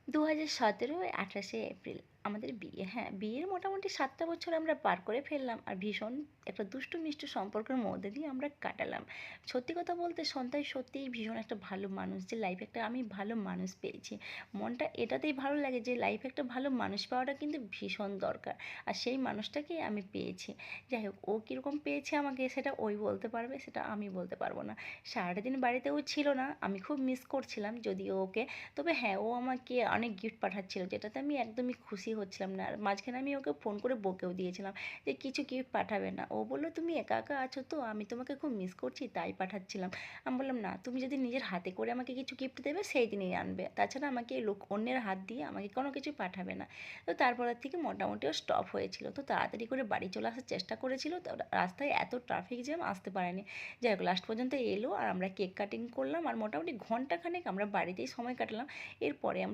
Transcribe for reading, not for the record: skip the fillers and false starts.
2017 28শে April আমাদের বিয়ে। হ্যাঁ, বিয়ের মোটামুটি 7টা বছর আমরা পার করে ফেললাম আর ভীষণ একটা দুষ্টু মিষ্টি সম্পর্কের মধ্যে দিয়ে আমরা কাটালাম। সত্যি কথা বলতে সন্তায় সত্যিই ভীষণ একটা ভালো মানুষ, যে লাইফে একটা আমি ভালো মানুষ পেয়েছি। মনটা এটাতেই ভালো লাগে যে লাইফে একটা ভালো মানুষ পাওয়াটা কিন্তু ভীষণ দরকার, আর সেই মানুষটাকেই আমি পেয়েছি। যাই হোক, ও কীরকম পেয়েছে আমাকে সেটা ওই বলতে পারবে, সেটা আমি বলতে পারবো না। সারাটা দিন বাড়িতেও ছিল না, আমি খুব মিস করছিলাম যদিও ওকে। তবে হ্যাঁ, ও আমাকে অনেক গিফট পাঠাচ্ছিল যেটাতে আমি একদমই খুশি হচ্ছিলাম না, আর মাঝখানে আমি ওকে ফোন করে বকেও দিয়েছিলাম যে কিছু গিফট পাঠাবে না। ও বললো তুমি একা একা আছো তো, আমি তোমাকে খুব মিস করছি তাই পাঠাচ্ছিলাম। আমি বললাম না, তুমি যদি নিজের হাতে করে আমাকে কিছু গিফট দেবে সেই দিনই আনবে, তাছাড়া আমাকে লোক অন্যের হাত দিয়ে আমাকে কোনো কিছু পাঠাবে না। তো তারপরের থেকে মোটামুটি ও স্টপ হয়েছিল, তো তাড়াতাড়ি করে বাড়ি চলে আসার চেষ্টা করেছিল, তো রাস্তায় এত ট্রাফিক জ্যাম আসতে পারেনি। যাই হোক, লাস্ট পর্যন্ত এলো আর আমরা কেক কাটিং করলাম, আর মোটামুটি ঘন্টাখানেক আমরা বাড়িতেই সময় কাটালাম। এরপরে